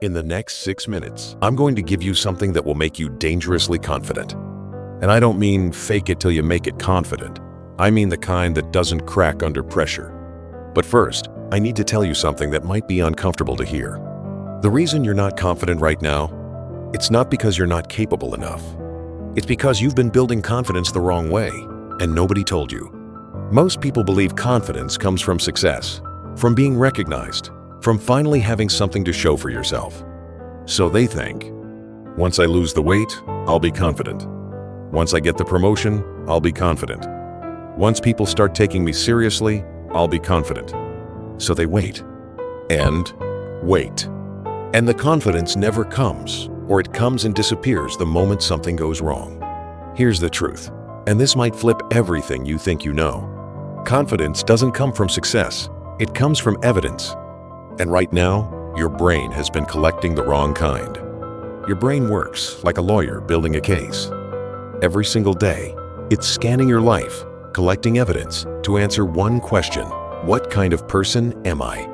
In the next 6 minutes, I'm going to give you something that will make you dangerously confident. And I don't mean fake it till you make it confident. I mean the kind that doesn't crack under pressure. But first, I need to tell you something that might be uncomfortable to hear. The reason you're not confident right now, it's not because you're not capable enough. It's because you've been building confidence the wrong way, and nobody told you. Most people believe confidence comes from success, from being recognized, from finally having something to show for yourself. So they think, once I lose the weight, I'll be confident. Once I get the promotion, I'll be confident. Once people start taking me seriously, I'll be confident. So they wait and wait. And the confidence never comes, or it comes and disappears the moment something goes wrong. Here's the truth, and this might flip everything you think you know. Confidence doesn't come from success, it comes from evidence. And right now, your brain has been collecting the wrong kind. Your brain works like a lawyer building a case. Every single day, it's scanning your life, collecting evidence to answer one question: what kind of person am I?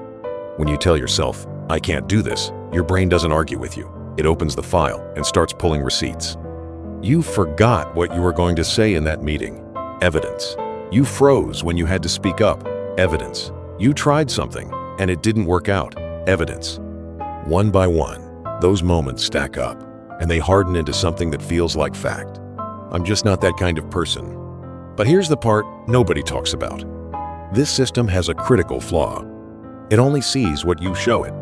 When you tell yourself, I can't do this, your brain doesn't argue with you. It opens the file and starts pulling receipts. You forgot what you were going to say in that meeting. Evidence. You froze when you had to speak up. Evidence. You tried something and it didn't work out. Evidence. One by one, those moments stack up and they harden into something that feels like fact. I'm just not that kind of person. But here's the part nobody talks about. This system has a critical flaw. It only sees what you show it.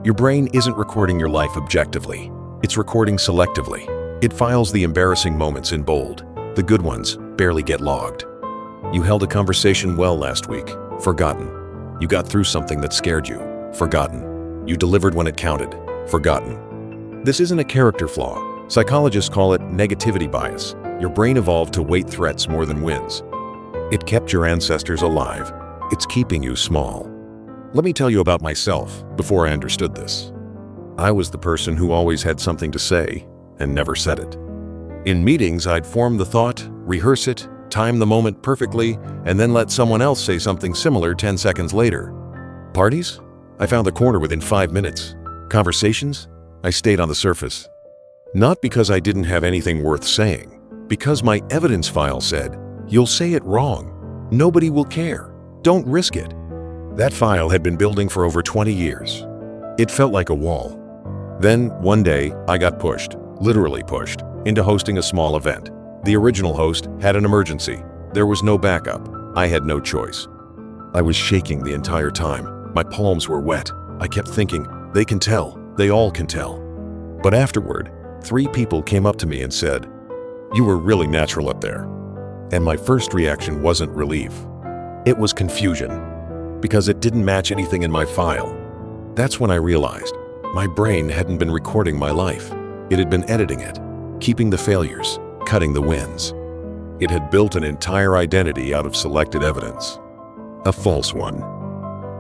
Your brain isn't recording your life objectively. It's recording selectively. It files the embarrassing moments in bold. The good ones barely get logged. You held a conversation well last week. Forgotten. You got through something that scared you. Forgotten. You delivered when it counted. Forgotten. This isn't a character flaw. Psychologists call it negativity bias. Your brain evolved to weight threats more than wins. It kept your ancestors alive. It's keeping you small. Let me tell you about myself before I understood this. I was the person who always had something to say and never said it. In meetings, I'd form the thought, rehearse it, time the moment perfectly, and then let someone else say something similar 10 seconds later. Parties? I found the corner within 5 minutes. Conversations? I stayed on the surface. Not because I didn't have anything worth saying, because my evidence file said, you'll say it wrong. Nobody will care. Don't risk it. That file had been building for over 20 years. It felt like a wall. Then, one day, I got pushed, literally pushed, into hosting a small event. The original host had an emergency. There was no backup. I had no choice. I was shaking the entire time. My palms were wet. I kept thinking, they can tell. They all can tell. But afterward, 3 people came up to me and said, you were really natural up there. And my first reaction wasn't relief. It was confusion, because it didn't match anything in my file. That's when I realized my brain hadn't been recording my life. It had been editing it, keeping the failures, cutting the wins. It had built an entire identity out of selected evidence. A false one.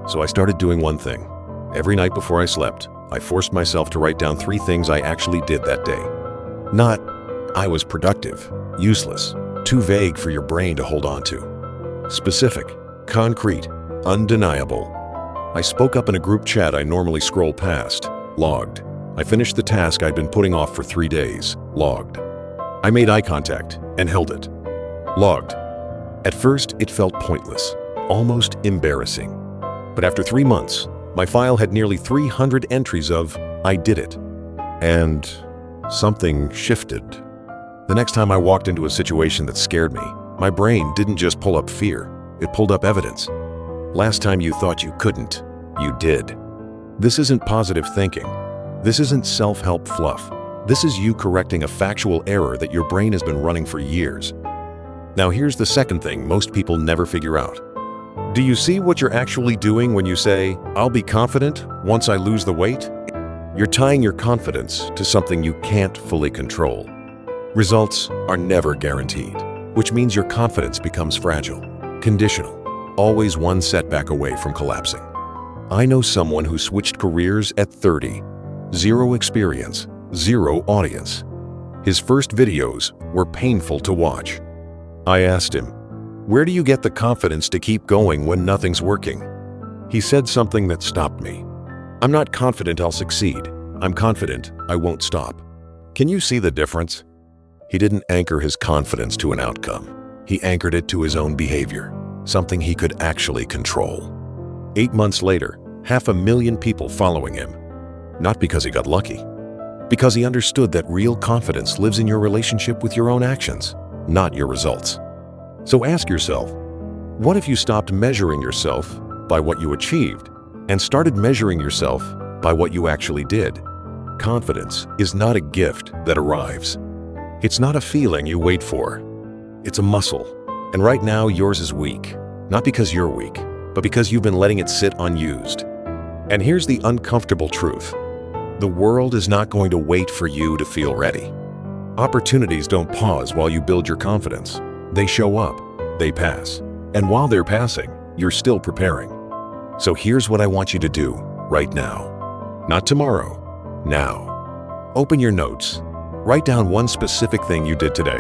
So I started doing one thing. Every night before I slept, I forced myself to write down 3 things I actually did that day. Not, I was productive, useless, too vague for your brain to hold on to. Specific, concrete, undeniable. I spoke up in a group chat I normally scroll past. Logged. I finished the task I'd been putting off for 3 days. Logged. I made eye contact and held it. Logged. At first, it felt pointless, almost embarrassing. But after 3 months, my file had nearly 300 entries of, I did it. And something shifted. The next time I walked into a situation that scared me, my brain didn't just pull up fear, it pulled up evidence. Last time you thought you couldn't, you did. This isn't positive thinking. This isn't self-help fluff. This is you correcting a factual error that your brain has been running for years. Now here's the second thing most people never figure out. Do you see what you're actually doing when you say, I'll be confident once I lose the weight? You're tying your confidence to something you can't fully control. Results are never guaranteed, which means your confidence becomes fragile, conditional, always one setback away from collapsing. I know someone who switched careers at 30, 0 experience, 0 audience. His first videos were painful to watch. I asked him, where do you get the confidence to keep going when nothing's working? He said something that stopped me. I'm not confident I'll succeed. I'm confident I won't stop. Can you see the difference? He didn't anchor his confidence to an outcome. He anchored it to his own behavior, something he could actually control. 8 months later, 500,000 people following him. Not because he got lucky, because he understood that real confidence lives in your relationship with your own actions, not your results. So ask yourself, what if you stopped measuring yourself by what you achieved and started measuring yourself by what you actually did? Confidence is not a gift that arrives. It's not a feeling you wait for. It's a muscle. And right now yours is weak, not because you're weak, but because you've been letting it sit unused. And here's the uncomfortable truth. The world is not going to wait for you to feel ready. Opportunities don't pause while you build your confidence. They show up, they pass. And while they're passing, you're still preparing. So here's what I want you to do right now. Not tomorrow, now. Open your notes. Write down one specific thing you did today.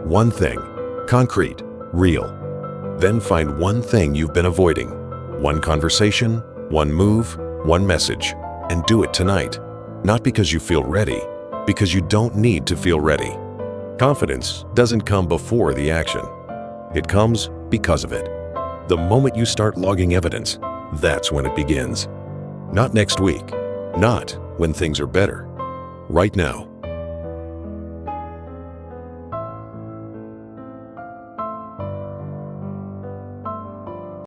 One thing, concrete, real. Then find one thing you've been avoiding. One conversation, one move, one message, and do it tonight. Not because you feel ready, because you don't need to feel ready. Confidence doesn't come before the action. It comes because of it. The moment you start logging evidence, that's when it begins. Not next week, not when things are better. Right now.